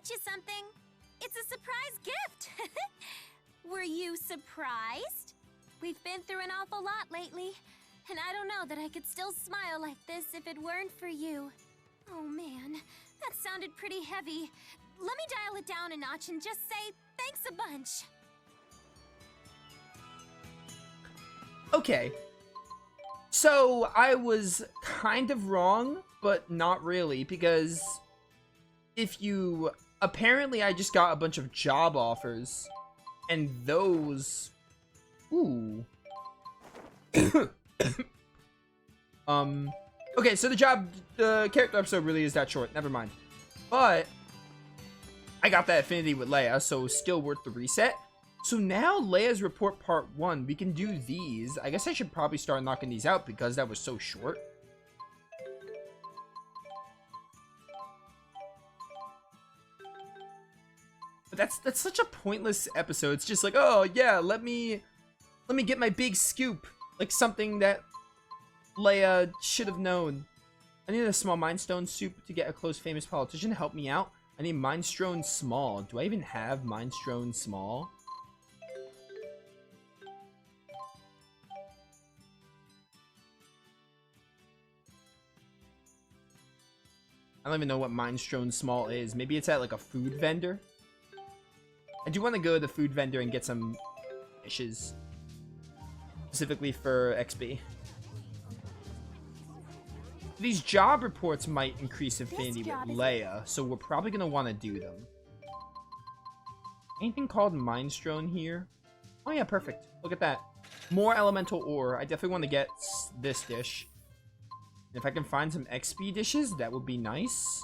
got you something. It's a surprise gift. Were you surprised? We've been through an awful lot lately, and I don't know that I could still smile like this if it weren't for you. Oh man, that sounded pretty heavy. Let me dial it down a notch and just say thanks a bunch. Okay. So, I was kind of wrong, but not really, because if you... Apparently, I just got a bunch of job offers, and those... Ooh. Okay, so the character episode really is that short. Never mind. But I got that affinity with Leia, so still worth the reset. So now Leia's report part 1, we can do these. I guess I should probably start knocking these out because that was so short. But that's such a pointless episode. It's just like, oh yeah, let me get my big scoop. Like something that Leia should have known. I need a small Mind Stone soup to get a close famous politician to help me out. I need Mind Stone small. Do I even have Mind Stone small? I don't even know what Mind Stone small is. Maybe it's at like a food vendor. I do want to go to the food vendor and get some dishes. Specifically for XP. These job reports might increase affinity with Leia, so we're probably going to want to do them. Anything called Mind Stone here? Oh yeah, perfect. Look at that. More elemental ore. I definitely want to get this dish. If I can find some XP dishes, that would be nice.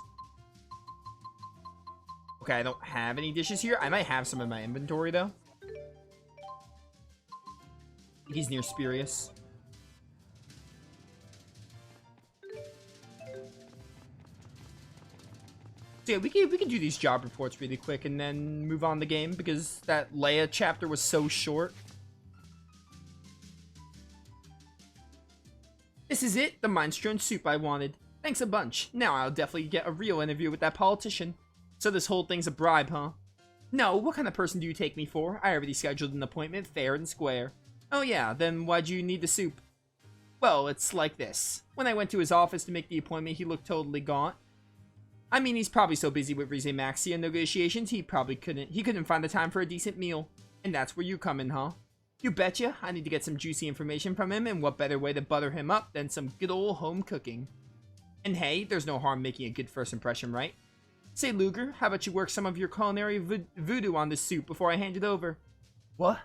Okay, I don't have any dishes here. I might have some in my inventory, though. He's near Spurious. So yeah, we can do these job reports really quick and then move on the game because that Leia chapter was so short. This is it, the Mind Stone soup I wanted. Thanks a bunch. Now I'll definitely get a real interview with that politician. So this whole thing's a bribe, huh? No, what kind of person do you take me for? I already scheduled an appointment fair and square. Oh yeah, then why'd you need the soup? Well, it's like this. When I went to his office to make the appointment, he looked totally gaunt. I mean, he's probably so busy with Rize Maxia negotiations, he couldn't find the time for a decent meal. And that's where you come in, huh? You betcha, I need to get some juicy information from him, and what better way to butter him up than some good old home cooking. And hey, there's no harm making a good first impression, right? Say, Luger, how about you work some of your culinary voodoo on this soup before I hand it over? What?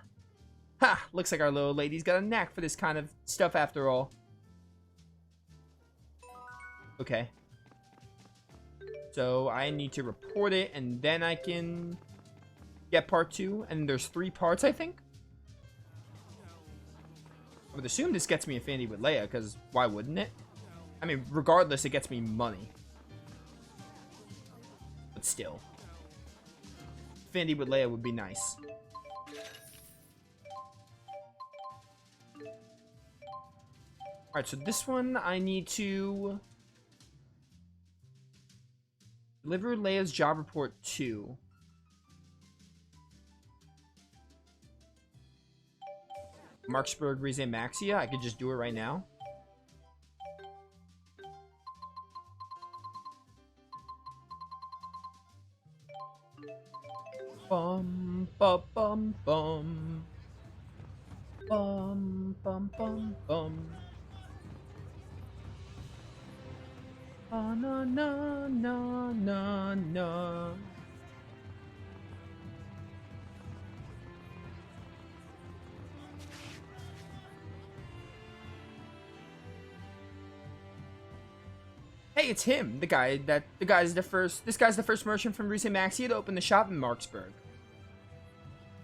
Ha! Looks like our little lady's got a knack for this kind of stuff after all. Okay. So, I need to report it, and then I can get part 2. And there's 3 parts, I think? I would assume this gets me affinity with Leia, because why wouldn't it? I mean, regardless, it gets me money. But still. Affinity with Leia would be nice. Alright, so this one I need to deliver Leia's job report 2. Marksburg, Rize Maxia. I could just do it right now. Bum bum bum bum. Bum bum bum bum. Oh, no no no no no. Hey, it's him, this guy's the first merchant from Rize Maxia to open the shop in Marksburg.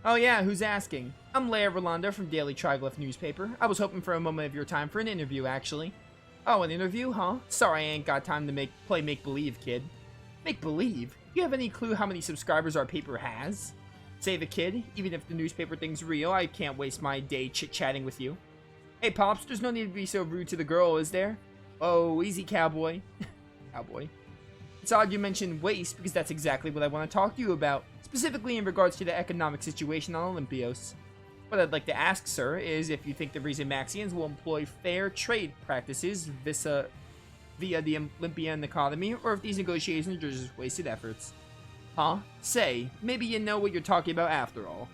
Oh yeah, who's asking? I'm Leia Rolanda from Daily Triglyph newspaper. I was hoping for a moment of your time for an interview, actually. Oh, an interview, huh? Sorry I ain't got time to play make-believe, kid. Make-believe? You have any clue how many subscribers our paper has? Say the kid, even if the newspaper thing's real, I can't waste my day chit-chatting with you. Hey, Pops, there's no need to be so rude to the girl, is there? Oh, easy, cowboy. Cowboy. It's odd you mentioned waste because that's exactly what I want to talk to you about, specifically in regards to the economic situation on Olympios. What I'd like to ask, sir, is if you think the reason Maxians will employ fair trade practices via the Olympian economy, or if these negotiations are just wasted efforts. Huh? Say, maybe you know what you're talking about after all.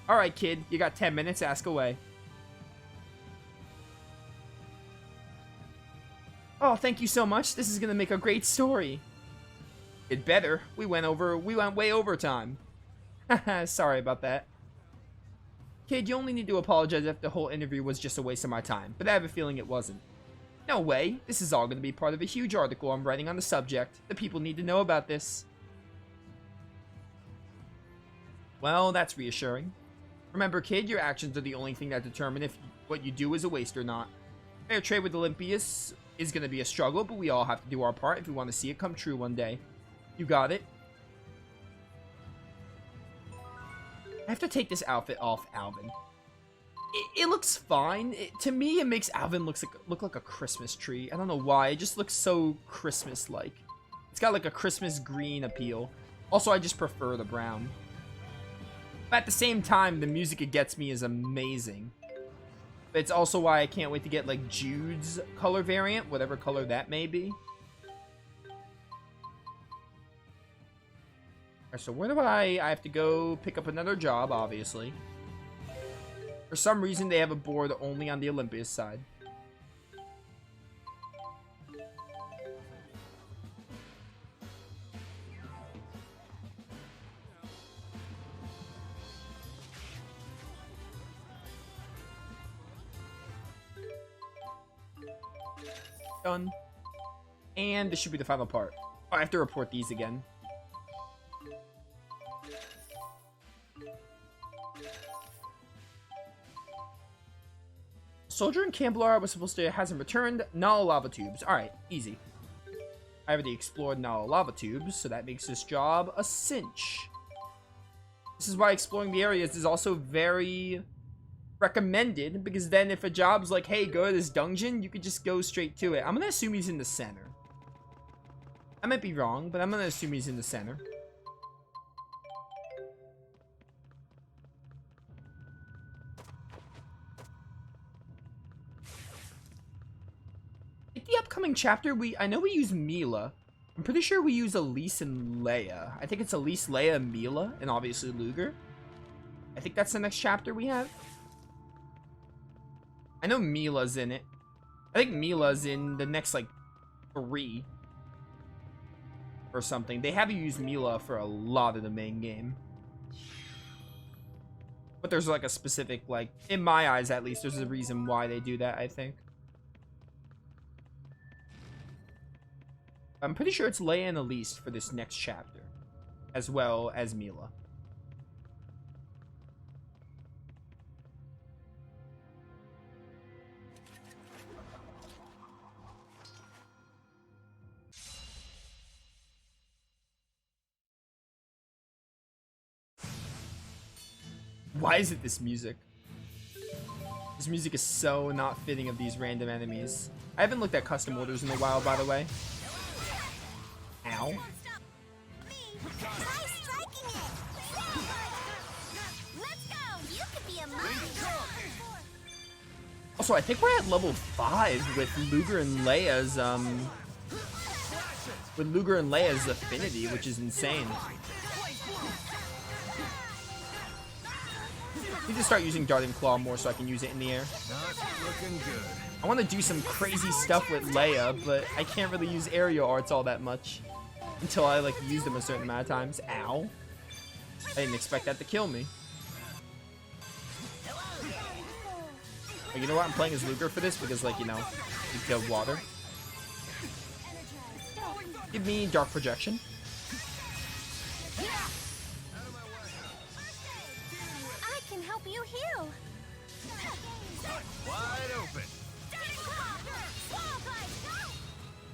Alright, kid, you got 10 minutes, ask away. Oh, thank you so much. This is gonna make a great story. It better. We went way over time. Haha, sorry about that. Kid, you only need to apologize if the whole interview was just a waste of my time, but I have a feeling it wasn't. No way. This is all going to be part of a huge article I'm writing on the subject. The people need to know about this. Well, that's reassuring. Remember, kid, your actions are the only thing that determine if what you do is a waste or not. Fair trade with Olympias is going to be a struggle, but we all have to do our part if we want to see it come true one day. You got it? I have to take this outfit off Alvin. It looks fine. To me, it makes Alvin look like a Christmas tree. I don't know why. It just looks so Christmas-like. It's got like a Christmas green appeal. Also, I just prefer the brown. But at the same time, the music it gets me is amazing. But it's also why I can't wait to get like Jude's color variant, whatever color that may be. So where do I have to go pick up another job, obviously. For some reason, they have a board only on the Olympus side. Done. And this should be the final part. Oh, I have to report these again. Soldier in Camp Lara was supposed to hasn't returned. Nala lava tubes. Alright, easy. I already explored Nala lava tubes, so that makes this job a cinch. This is why exploring the areas is also very recommended, because then if a job's like, hey, go to this dungeon, you could just go straight to it. I'm gonna assume he's in the center. I might be wrong, but I'm gonna assume he's in the center. The upcoming chapter, I know we use Mila. I'm pretty sure we use Elise and Leia. I think it's Elise, Leia, and Mila, and obviously Luger. I think that's the next chapter we have. I know Mila's in it. I think Mila's in the next, like, 3. Or something. They have used Mila for a lot of the main game. But there's, like, a specific, like, in my eyes at least, there's a reason why they do that, I think. I'm pretty sure it's Leia and Elise for this next chapter, as well as Mila. Why is it this music? This music is so not fitting of these random enemies. I haven't looked at custom orders in a while, by the way. Ow. Also, I think we're at level 5 with Luger and Leia's affinity, which is insane. I need to start using Dart and Claw more so I can use it in the air. Not looking good. I want to do some crazy stuff with Leia, but I can't really use aerial arts all that much until I like use them a certain amount of times. Ow. I didn't expect that to kill me. But you know what? I'm playing as Luger for this because, like, you know, you killed water. Give me Dark Projection. I can help you heal. Wide open.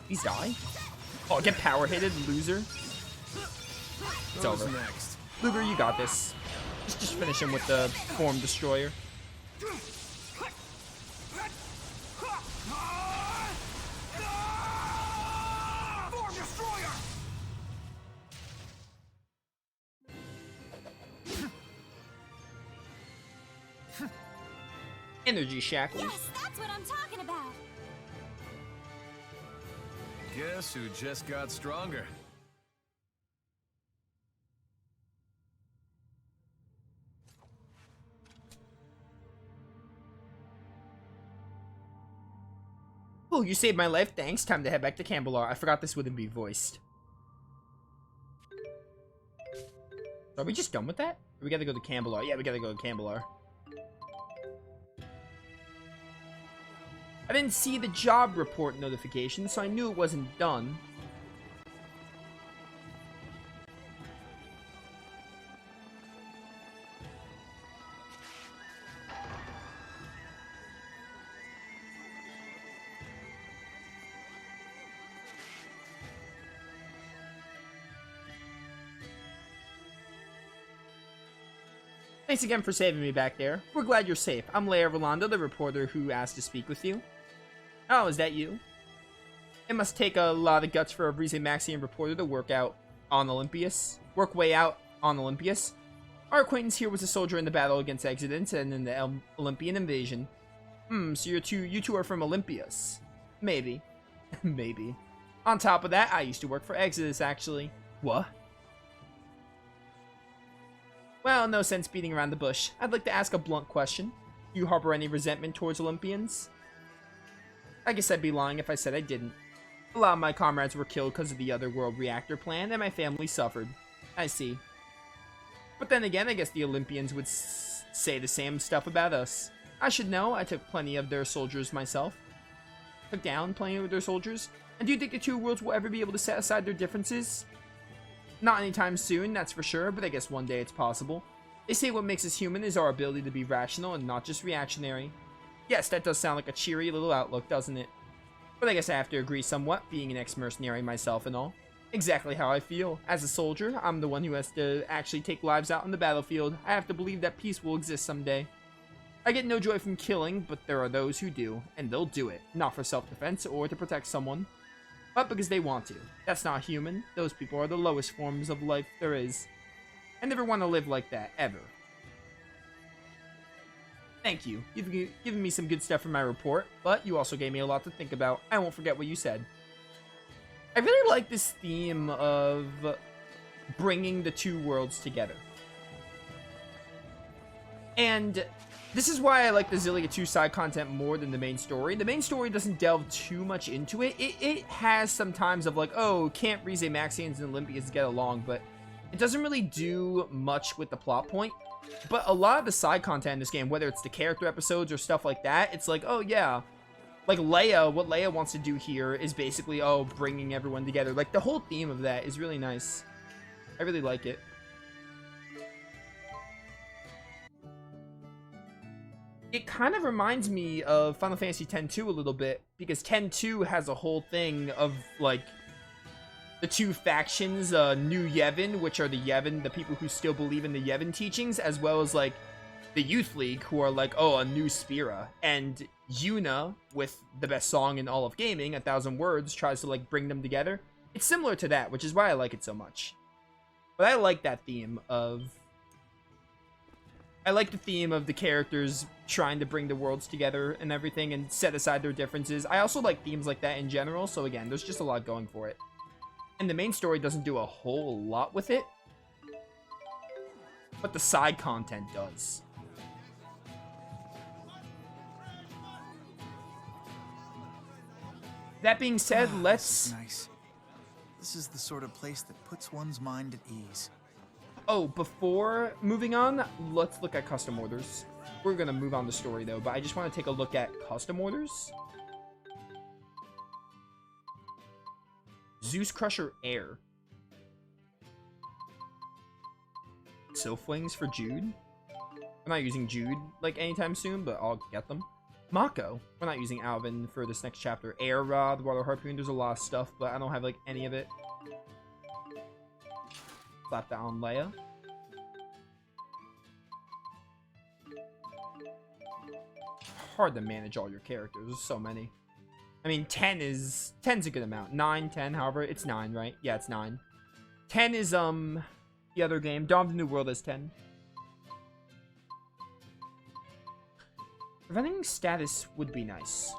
Please die. Oh, get power hitted, loser. It's over. Next. Luger, you got this. Just finish him with the Form Destroyer. Energy shackles. Yes, that's what I'm talking about. Guess who just got stronger? Oh, you saved my life. Thanks. Time to head back to Cambalar. I forgot this wouldn't be voiced. Are we just done with that? Or we gotta go to Cambalar. Yeah, we gotta go to Cambalar. I didn't see the job report notification, so I knew it wasn't done. Thanks again for saving me back there. We're glad you're safe. I'm Leia Rolando, the reporter who asked to speak with you. Oh, is that you? It must take a lot of guts for a Rize Maxian reporter to work way out on Olympius. Our acquaintance here was a soldier in the battle against Exodus and in the Olympian invasion. So you two are from Olympius. Maybe. Maybe. On top of that, I used to work for Exodus, actually. What? Well, no sense beating around the bush. I'd like to ask a blunt question. Do you harbor any resentment towards Olympians? I guess I'd be lying if I said I didn't. A lot of my comrades were killed because of the Otherworld reactor plan, and my family suffered. I see. But then again, I guess the Olympians would say the same stuff about us. I should know, I took plenty of their soldiers myself. Took down plenty of their soldiers? And do you think the two worlds will ever be able to set aside their differences? Not anytime soon, that's for sure, but I guess one day it's possible. They say what makes us human is our ability to be rational and not just reactionary. Yes, that does sound like a cheery little outlook, doesn't it? But I guess I have to agree somewhat, being an ex-mercenary myself and all. Exactly how I feel. As a soldier, I'm the one who has to actually take lives out on the battlefield. I have to believe that peace will exist someday. I get no joy from killing, but there are those who do, and they'll do it, not for self-defense or to protect someone, but because they want to. That's not human. Those people are the lowest forms of life there is. I never want to live like that, ever. Thank you. You've given me some good stuff from my report, but you also gave me a lot to think about. I won't forget what you said. I really like this theme of bringing the two worlds together. And this is why I like the Xillia 2 side content more than the main story. The main story doesn't delve too much into it. It has some times of like, oh, can't Rize Maxians and Olympians get along, but it doesn't really do much with the plot point. But a lot of the side content in this game, whether it's the character episodes or stuff like that, it's like, oh yeah, like Leia, what Leia wants to do here is basically, oh, bringing everyone together. Like the whole theme of that is really nice. I really like it. It kind of reminds me of Final Fantasy X-2 a little bit, because X-2 has a whole thing of, like, the two factions, New Yevon, which are the Yevon, the people who still believe in the Yevon teachings, as well as, like, the Youth League, who are like, oh, a new Spira. And Yuna, with the best song in all of gaming, 1,000 Words, tries to, like, bring them together. It's similar to that, which is why I like it so much. But I like that theme of... I like the theme of the characters trying to bring the worlds together and everything and set aside their differences. I also like themes like that in general, so again, there's just a lot going for it. And the main story doesn't do a whole lot with it, but the side content does. That being said, let's... This is nice. This is the sort of place that puts one's mind at ease. Oh, before moving on, let's look at custom orders. We're gonna move on to story though, but I just want to take a look at custom orders. Zeus Crusher Air. Sylph Wings for Jude. We're not using Jude like anytime soon, but I'll get them. Mako. We're not using Alvin for this next chapter. Air Rod, Water Harpoon, there's a lot of stuff, but I don't have like any of it. Slap that on Leia. Hard to manage all your characters. There's so many. I mean, 10's a good amount. 9, 10, however, it's 9, right? Yeah, it's 9. 10 is the other game. Dawn of the New World is 10. Preventing status would be nice.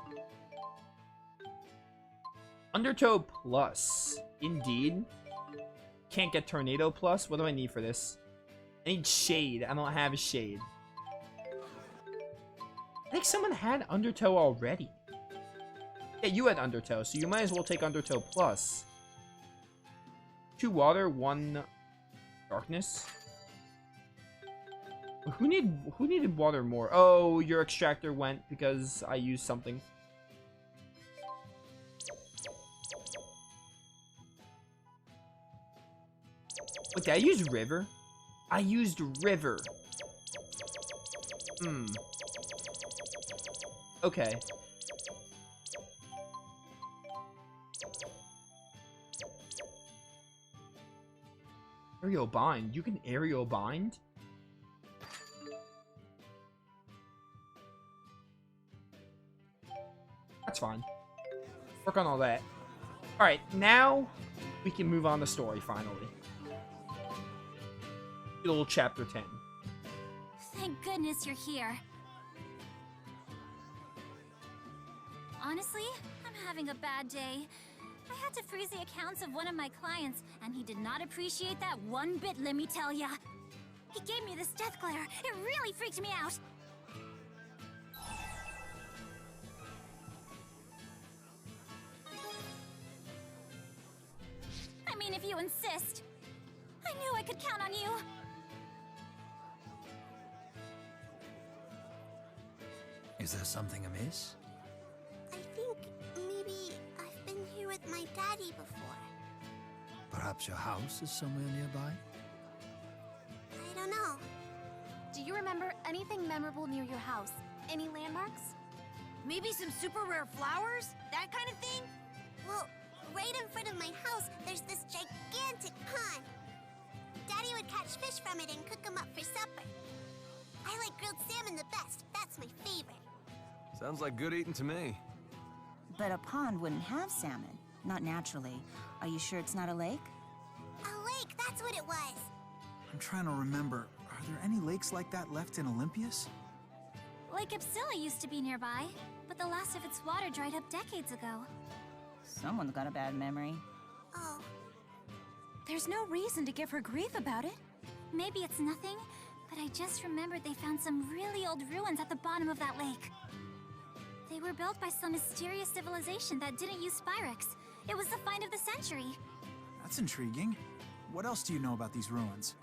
Undertow plus. Indeed. Can't get Tornado plus. What do I need for this? I need Shade. I don't have a Shade. I think someone had Undertow already. Yeah, you had Undertow, so you might as well take Undertow plus. 2 water, 1 darkness. Who needed water more? Oh, your extractor went because I used something. Wait, did I use river? I used river. Okay. Aerial bind. You can aerial bind? That's fine. Work on all that. Alright, now we can move on to story finally. Good old chapter 10. Thank goodness you're here. Honestly, I'm having a bad day. I had to freeze the accounts of one of my clients, and he did not appreciate that one bit, let me tell ya. He gave me this death glare. It really freaked me out. I mean, if you insist. I knew I could count on you. Is there something amiss? I think maybe I've been here with my daddy before. Perhaps your house is somewhere nearby? I don't know. Do you remember anything memorable near your house? Any landmarks? Maybe some super rare flowers? That kind of thing? Well, right in front of my house, there's this gigantic pond. Daddy would catch fish from it and cook them up for supper. I like grilled salmon the best. That's my favorite. Sounds like good eating to me. But a pond wouldn't have salmon. Not naturally. Are you sure it's not a lake? A lake, that's what it was. I'm trying to remember. Are there any lakes like that left in Olympias? Lake Xillia used to be nearby, but the last of its water dried up decades ago. Someone's got a bad memory. Oh, There's no reason to give her grief about it. Maybe it's nothing, but I just remembered they found some really old ruins at the bottom of that lake. They were built by some mysterious civilization that didn't use Spyrex. It was the find of the century. That's intriguing. What else do you know about these ruins?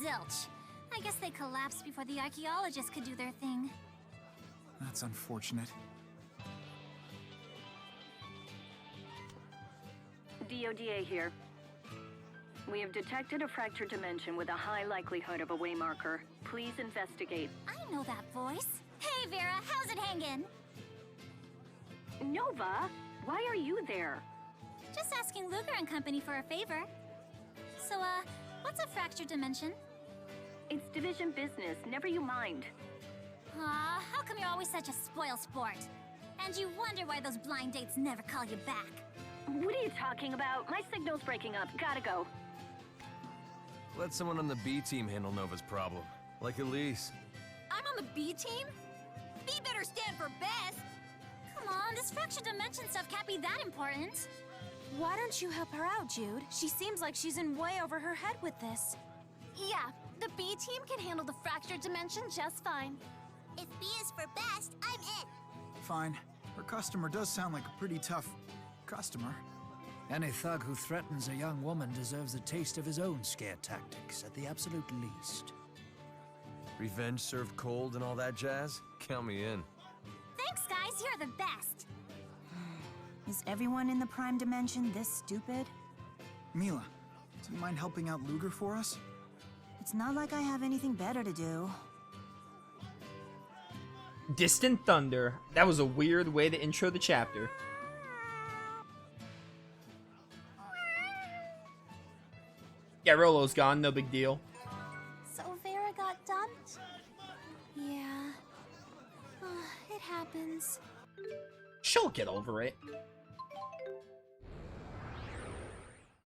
Zilch. I guess they collapsed before the archaeologists could do their thing. That's unfortunate. DODA here. We have detected a fractured dimension with a high likelihood of a waymarker. Please investigate. I know that voice. Hey, Vera, how's it hanging? Nova, why are you there? Just asking Luger and company for a favor. So, what's a fractured dimension? It's division business, never you mind. Aw, how come you're always such a spoil sport? And you wonder why those blind dates never call you back. What are you talking about? My signal's breaking up. Gotta go. Let someone on the B team handle Nova's problem. Like Elise. I'm on the B team? B better stand for best! Come on, this fractured dimension stuff can't be that important. Why don't you help her out, Jude? She seems like she's in way over her head with this. Yeah, the B team can handle the fractured dimension just fine. if B is for best, I'm in. Fine. Her customer does sound like a pretty tough customer. Any thug who threatens a young woman deserves a taste of his own scare tactics, at the absolute least. Revenge served cold and all that jazz? Count me in. Thanks, guys, you're the best. Is everyone in the Prime Dimension this stupid? Mila, do you mind helping out Luger for us? It's not like I have anything better to do. Distant Thunder. That was a weird way to intro the chapter. Yeah, Rolo's gone, no big deal. So Vera got dumped? Yeah. It happens. She'll get over it.